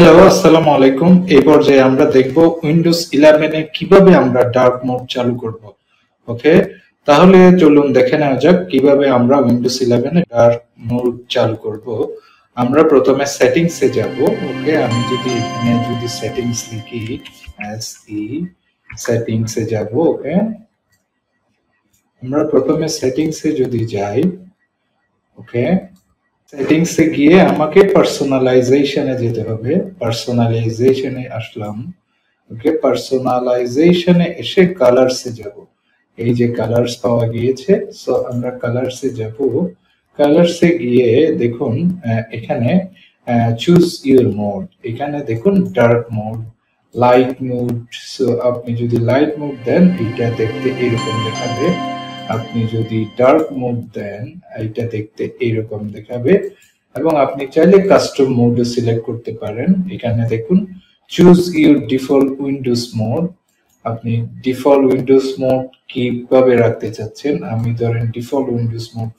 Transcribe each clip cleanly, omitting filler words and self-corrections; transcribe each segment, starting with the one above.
Hello, আসসালামু আলাইকুম। এই পর্যায়ে আমরা দেখব উইন্ডোজ 11 এ কিভাবে আমরা ডার্ক মোড চালু করব। ওকে, তাহলে চলুন দেখে নেওয়া যাক কিভাবে আমরা উইন্ডোজ 11 এ ডার্ক মোড চালু করব। আমরা প্রথমে সেটিংস এ যাব। ওকে, আমি যদি এখানে সেটিংস লিখি, SE সেটিংস এ যাব। ওকে, আমরা প্রথমে সেটিংস এ যদি যাই, ওকে, সেটিংস এ গিয়ে আমাকে পার্সোনালাইজেশনে যেতে হবে। পার্সোনালাইজেশনে আসলাম। ওকে, পার্সোনালাইজেশনে এসে কালারস এ যাব। এই যে কালারস পাওয়া গিয়েছে, সো আমরা কালারস এ যাব। কালারস এ গিয়ে দেখুন এখানে চুজ ইউর মোড, এখানে দেখুন dark mode, light mode. So আপনি যদি লাইট মোড দেন এটা দেখতে এরকম দেখাবে। আপনি যদি ডার্ক মোড দেন এটা দেখতে এরকম দেখাবে। এবং আপনি চাইলে কাস্টম মোডও সিলেক্ট করতে পারেন। এখানে দেখুন choose your default Windows mode. আপনি ডিফল্ট উইন্ডোজ মোড কিভাবে রাখতে চাচ্ছেন, আমি ধরেন ডিফল্ট উইন্ডোজ মোড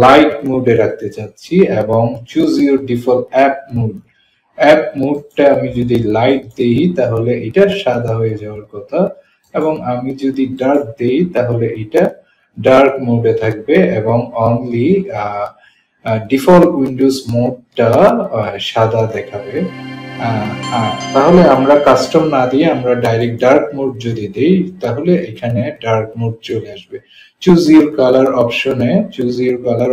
লাইট মোডে রাখতে চাচ্ছি। এবং choose your default app mode, app মোডটা আমি যদি লাইট দেই তাহলে এটা সাদা হয়ে যাওয়ার কথা, এবং আমি যদি ডার্ক দেই তাহলে এটা ডার্ক মোডে থাকবে এবং অনলি ডিফল্ট উইন্ডোজ মোডটা সাদা দেখাবে। তাহলে আমরা কাস্টম না দিয়ে আমরা ডাইরেক্ট ডার্ক মোড যদি দেই তাহলে এখানে ডার্ক মোড চলে আসবে। চুজ ইউর কালার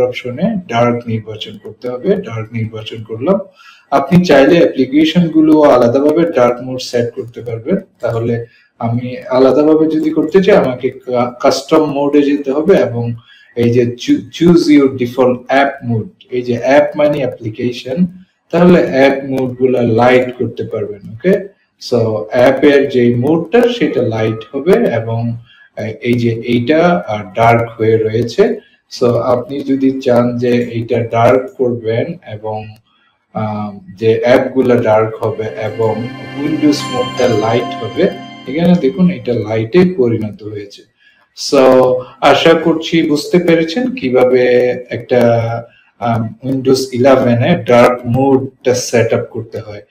অপশনে ডার্ক নির্বাচন করতে হবে। ডার্ক নির্বাচন করলাম। আপনি চাইলে অ্যাপ্লিকেশন গুলো আলাদাভাবে ডার্ক মোড সেট করতে পারবেন। তাহলে আমি আলাদাভাবে যদি করতে চাই আমাকে কাস্টম মোডে যেতে হবে এবং এই যে choose your default app mode, এই যে অ্যাপ মানে অ্যাপ্লিকেশন, তাহলে অ্যাপ মোড গুলা লাইট করতে পারবেন। ওকে, সো অ্যাপের যে মোডটা সেটা লাইট হবে এবং এই যে এইটা ডার্ক হয়ে রয়েছে। সো আপনি যদি চান যে এইটা ডার্ক করবেন এবং যে অ্যাপগুলো ডার্ক হবে এবং উইন্ডোজ মোডটা লাইট হবে, এখানে দেখুন এটা লাইটে পরিণত হয়েছে। সো আশা করছি বুঝতে পেরেছেন কিভাবে একটা উইন্ডোজ 11 এ ডার্ক মোডটা সেট আপ করতে হয়।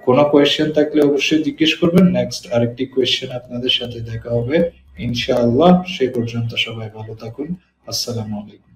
কোনো কোয়েশ্চেন থাকলে অবশ্যই জিজ্ঞেস করবেন। নেক্সট আরেকটি কোয়েশ্চেন আপনাদের সাথে দেখা হবে ইনশাআল্লাহ। সেই পর্যন্ত সবাই ভালো থাকুন। আসসালামু আলাইকুম।